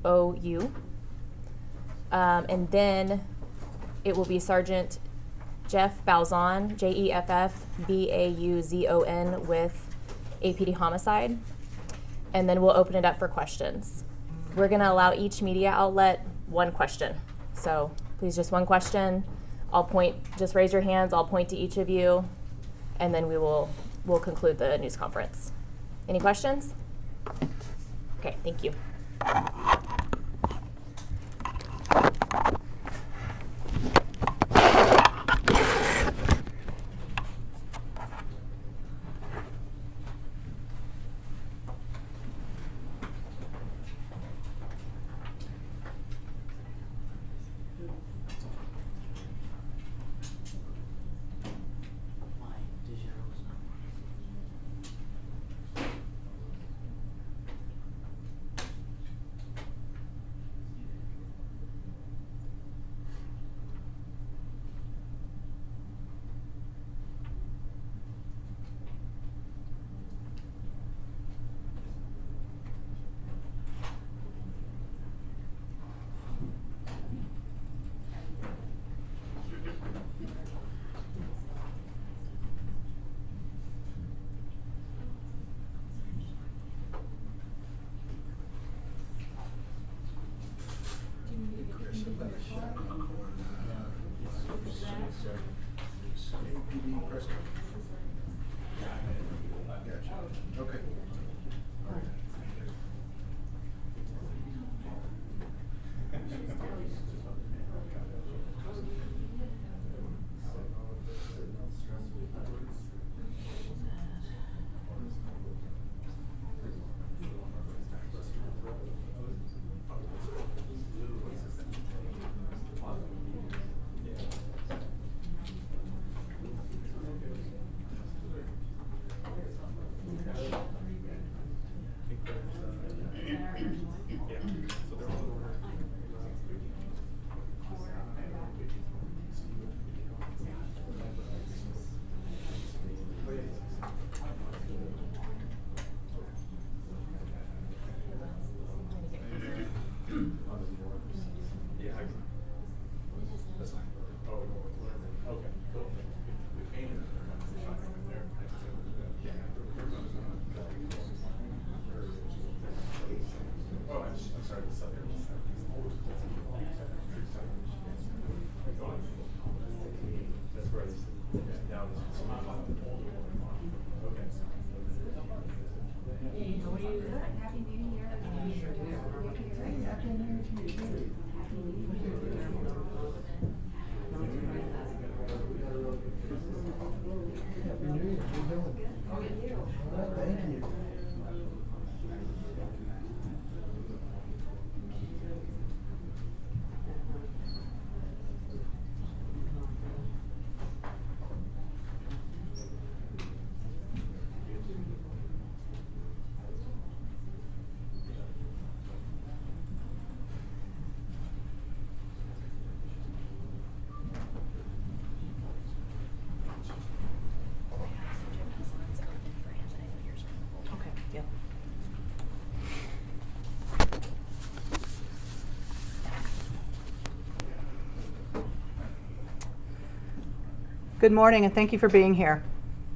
Teveou. And then it will be Sergeant Jeff Bauzon, Jeffbauzon, with APD homicide. And then we'll open it up for questions. We're going to allow each media outlet one question. So please, just one question. I'll point, just raise your hands, I'll point to each of you, and then we'll conclude the news conference. Any questions? Okay, thank you. Good morning, and thank you for being here.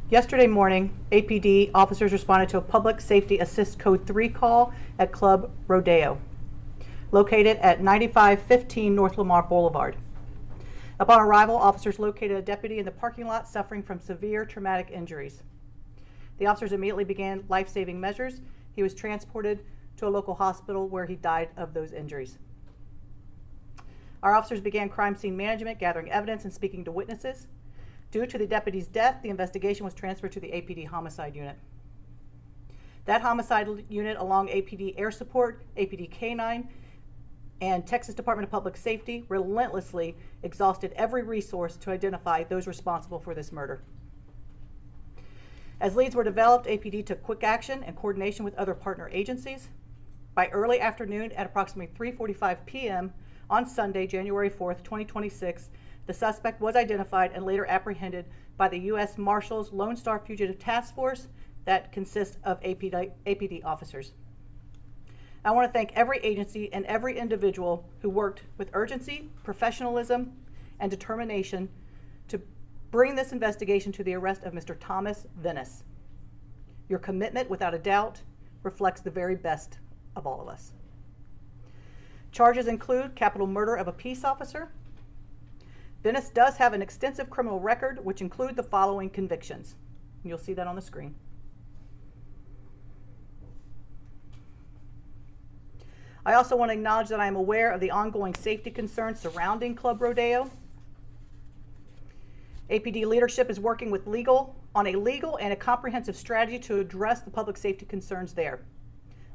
Yesterday morning, APD officers responded to a Public Safety Assist Code 3 call at Club Rodeo, located at 9515 North Lamar Boulevard. Upon arrival, officers located a deputy in the parking lot suffering from severe traumatic injuries. The officers immediately began life-saving measures. He was transported to a local hospital where he died of those injuries. Our officers began crime scene management, gathering evidence and speaking to witnesses. Due to the deputy's death, the investigation was transferred to the APD homicide unit. That homicide unit, along APD Air Support, APD K-9, and Texas Department of Public Safety, relentlessly exhausted every resource to identify those responsible for this murder. As leads were developed, APD took quick action in coordination with other partner agencies. By early afternoon at approximately 3:45 p.m. on Sunday, January 4th, 2026, the suspect was identified and later apprehended by the U.S. Marshals Lone Star Fugitive Task Force that consists of APD officers. I want to thank every agency and every individual who worked with urgency, professionalism, and determination to bring this investigation to the arrest of Mr. Thomas Venus. Your commitment, without a doubt, reflects the very best of all of us. Charges include capital murder of a peace officer. Venus does have an extensive criminal record, which include the following convictions. You'll see that on the screen. I also want to acknowledge that I am aware of the ongoing safety concerns surrounding Club Rodeo. APD leadership is working with on a legal and a comprehensive strategy to address the public safety concerns there.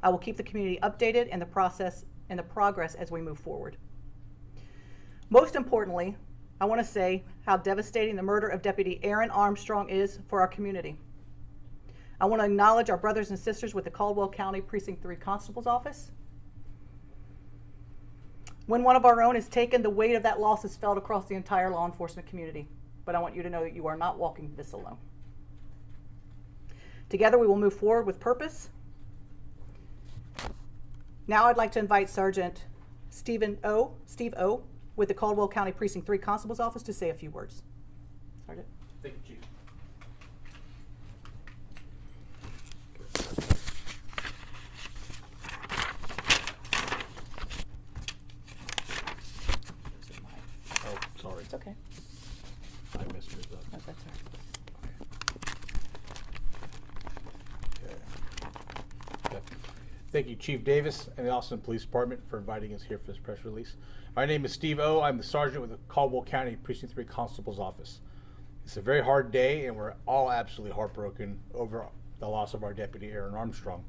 I will keep the community updated in the process and the progress as we move forward. Most importantly, I want to say how devastating the murder of Deputy Aaron Armstrong is for our community. I want to acknowledge our brothers and sisters with the Caldwell County Precinct 3 Constable's Office. When one of our own is taken, the weight of that loss is felt across the entire law enforcement community. But I want you to know that you are not walking this alone. Together we will move forward with purpose. Now I'd like to invite Sergeant Steve O. with the Caldwell County Precinct 3 Constable's Office to say a few words. Sergeant. Thank you, Chief. Oh, sorry. It's okay. I missed yours up. No, that's all right. Okay. Thank you, Chief Davis and the Austin Police Department for inviting us here for this press release. My name is Steve O. I'm the sergeant with the Caldwell County Precinct 3 Constable's Office. It's a very hard day, and we're all absolutely heartbroken over the loss of our deputy, Aaron Armstrong.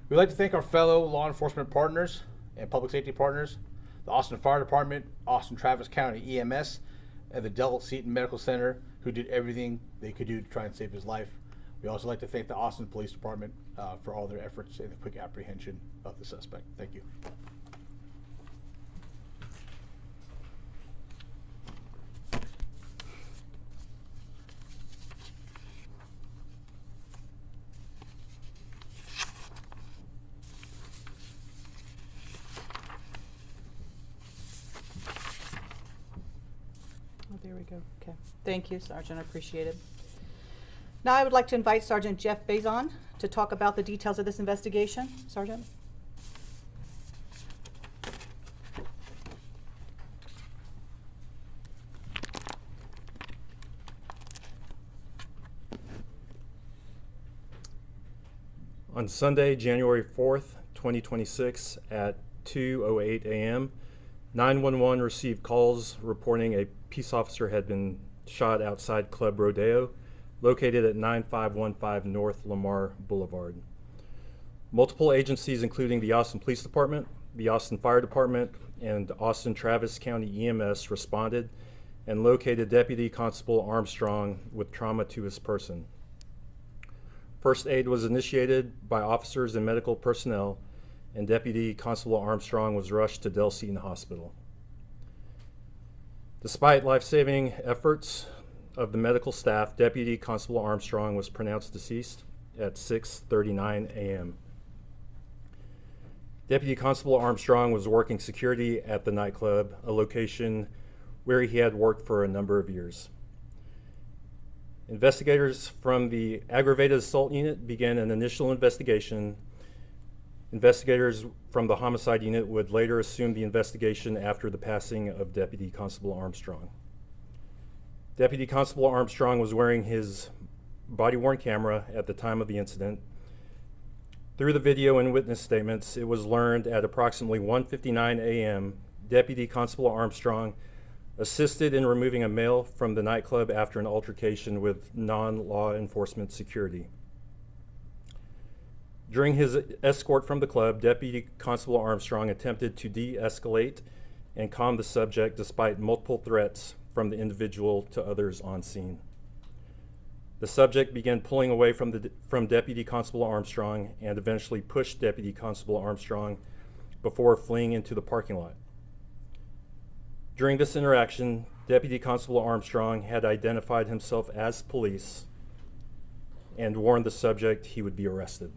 We'd like to thank our fellow law enforcement partners and public safety partners, the Austin Fire Department, Austin Travis County EMS, and the Del Seaton Medical Center, who did everything they could do to try and save his life. We also like to thank the Austin Police Department for all their efforts in the quick apprehension of the suspect. Thank you. Oh, there we go. Okay. Thank you, Sergeant. I appreciate it. Now I would like to invite Sergeant Jeff Bazon to talk about the details of this investigation. Sergeant. On Sunday, January 4th, 2026 at 2:08 a.m., 911 received calls reporting a peace officer had been shot outside Club Rodeo, located at 9515 North Lamar Boulevard. Multiple agencies, including the Austin Police Department, the Austin Fire Department, and Austin Travis County EMS, responded and located Deputy Constable Armstrong with trauma to his person. First aid was initiated by officers and medical personnel, and Deputy Constable Armstrong was rushed to Del Seaton Hospital. Despite life-saving efforts of the medical staff, Deputy Constable Armstrong was pronounced deceased at 6:39 a.m. Deputy Constable Armstrong was working security at the nightclub, a location where he had worked for a number of years. Investigators from the Aggravated Assault Unit began an initial investigation. Investigators from the Homicide Unit would later assume the investigation after the passing of Deputy Constable Armstrong. Deputy Constable Armstrong was wearing his body-worn camera at the time of the incident. Through the video and witness statements, it was learned at approximately 1:59 a.m., Deputy Constable Armstrong assisted in removing a male from the nightclub after an altercation with non-law enforcement security. During his escort from the club, Deputy Constable Armstrong attempted to de-escalate and calm the subject despite multiple threats from the individual to others on scene. The subject began pulling away from Deputy Constable Armstrong and eventually pushed Deputy Constable Armstrong before fleeing into the parking lot. During this interaction, Deputy Constable Armstrong had identified himself as police and warned the subject he would be arrested.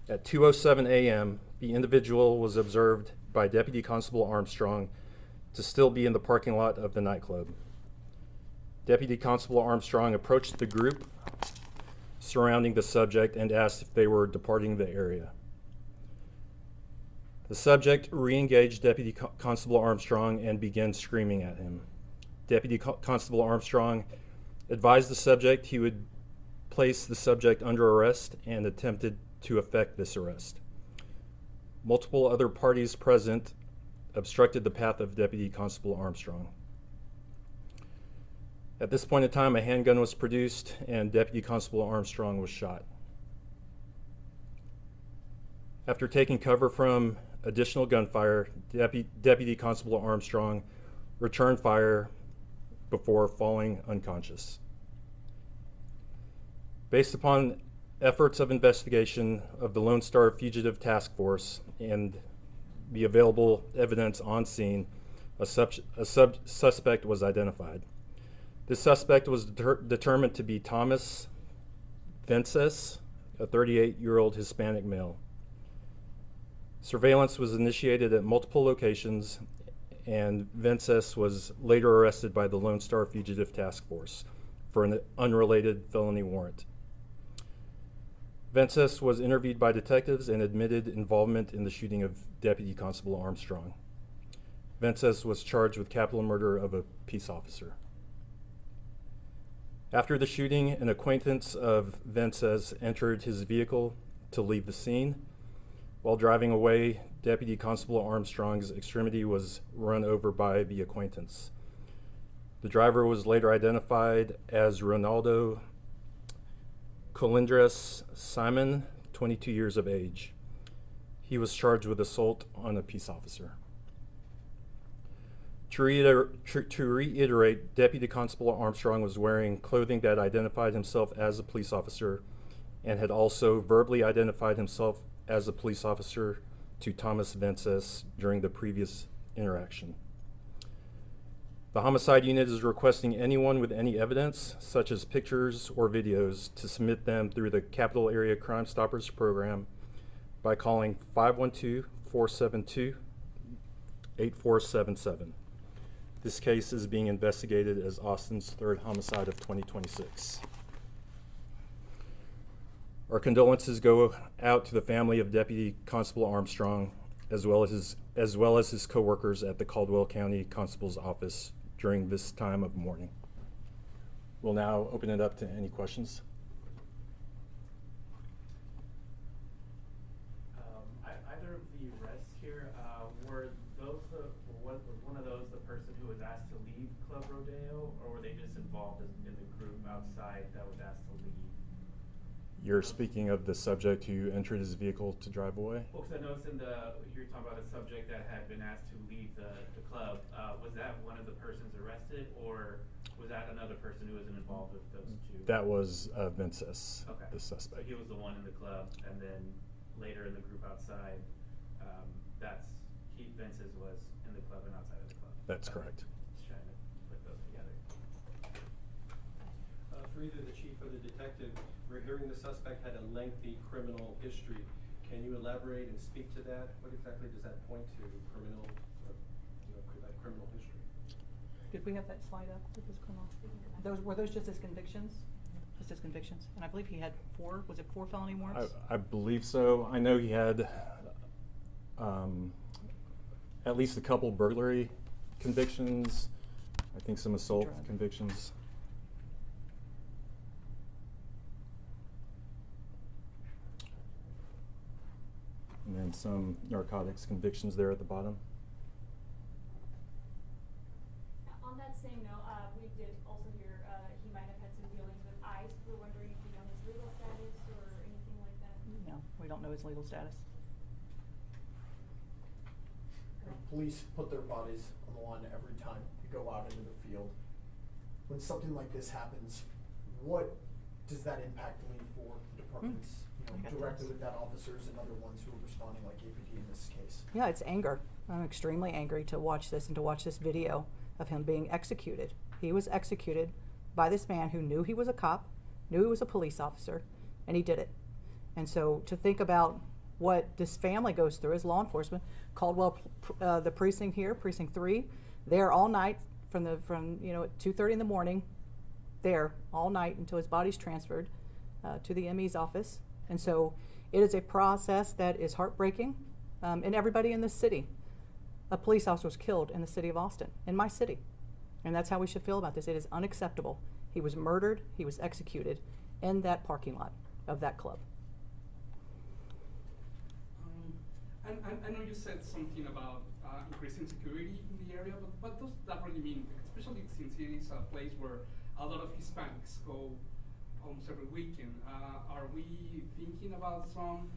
At 2:07 a.m., the individual was observed by Deputy Constable Armstrong to still be in the parking lot of the nightclub. Deputy Constable Armstrong approached the group surrounding the subject and asked if they were departing the area. The subject re-engaged Deputy Constable Armstrong and began screaming at him. Deputy Constable Armstrong advised the subject he would place the subject under arrest and attempted to effect this arrest. Multiple other parties present obstructed the path of Deputy Constable Armstrong. At this point in time, a handgun was produced and Deputy Constable Armstrong was shot. After taking cover from additional gunfire, Deputy Constable Armstrong returned fire before falling unconscious. Based upon efforts of investigation of the Lone Star Fugitive Task Force and the available evidence on scene, a suspect was identified. This suspect was determined to be Thomas Vences, a 38-year-old Hispanic male. Surveillance was initiated at multiple locations, and Vences was later arrested by the Lone Star Fugitive Task Force for an unrelated felony warrant. Vences was interviewed by detectives and admitted involvement in the shooting of Deputy Constable Armstrong. Vences was charged with capital murder of a peace officer. After the shooting, an acquaintance of Vences entered his vehicle to leave the scene. While driving away, Deputy Constable Armstrong's extremity was run over by the acquaintance. The driver was later identified as Ronaldo Colindres Simon, 22 years of age. He was charged with assault on a peace officer. To reiterate, Deputy Constable Armstrong was wearing clothing that identified himself as a police officer and had also verbally identified himself as a police officer to Thomas Vences during the previous interaction. The homicide unit is requesting anyone with any evidence, such as pictures or videos, to submit them through the Capital Area Crime Stoppers program by calling 512-472-8477. This case is being investigated as Austin's third homicide of 2026. Our condolences go out to the family of Deputy Constable Armstrong, as well as his co-workers at the Caldwell County Constable's office during this time of mourning. We'll now open it up to any questions. Either of the arrests here, were those was one of those the person who was asked to leave Club Rodeo, or were they just involved in the group outside that was asked to leave? You're speaking of the subject who entered his vehicle to drive away? Well, because I noticed you're talking about a subject that had been asked to leave the club. Was that one of the persons arrested, or was that another person who wasn't involved with those two? That was Vences, okay. The suspect. So he was the one in the club, and then later in the group outside, Vences was in the club and outside of the club. That's correct. Just trying to put those together. For either the chief or the detective, we're hearing the suspect had a lengthy criminal history. Can you elaborate and speak to that? What exactly does that point to, criminal history? Did we have that slide up with his criminal? Were those just his convictions? Just his convictions? And I believe he had four felony warrants? I believe so. I know he had at least a couple burglary convictions. I think some assault convictions. And then some narcotics convictions there at the bottom. On that same note, we did also hear he might have had some dealings with ICE. We're wondering if you know his legal status or anything like that. No, we don't know his legal status. Police put their bodies on the line every time you go out into the field. When something like this happens, what does that impact mean for departments, directly with that officers and other ones who are responding like APD in this case? Yeah, it's anger. I'm extremely angry to watch this and to watch this video of him being executed. He was executed by this man who knew he was a cop, knew he was a police officer, and he did it. And so to think about what this family goes through as law enforcement. Caldwell, the precinct here, precinct 3, there all night from 2:30 in the morning, there all night until his body's transferred to the ME's office. And so it is a process that is heartbreaking. And everybody in this city, a police officer was killed in the city of Austin, in my city. And that's how we should feel about this. It is unacceptable. He was murdered, he was executed in that parking lot of that club. And I know you said something about increasing security in the area, but what does that really mean? Especially since it is a place where a lot of Hispanics go almost every weekend. Are we thinking about some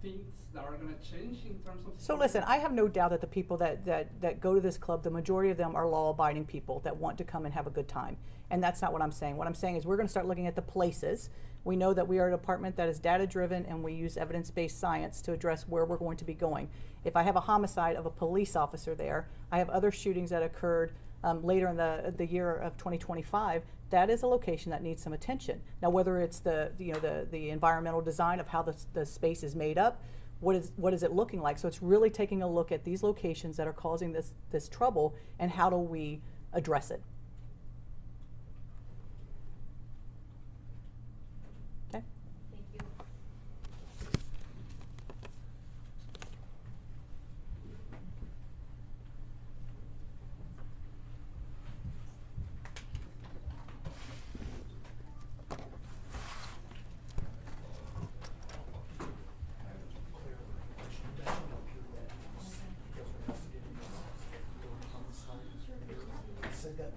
things that are going to change in terms of... So listen, I have no doubt that the people that go to this club, the majority of them are law-abiding people that want to come and have a good time. And that's not what I'm saying. What I'm saying is we're going to start looking at the places. We know that we are a department that is data-driven, and we use evidence-based science to address where we're going to be going. If I have a homicide of a police officer there, I have other shootings that occurred later in the year of 2025, that is a location that needs some attention. Now, whether it's the environmental design of how the space is made up, what is it looking like? So it's really taking a look at these locations that are causing this trouble, and how do we address it?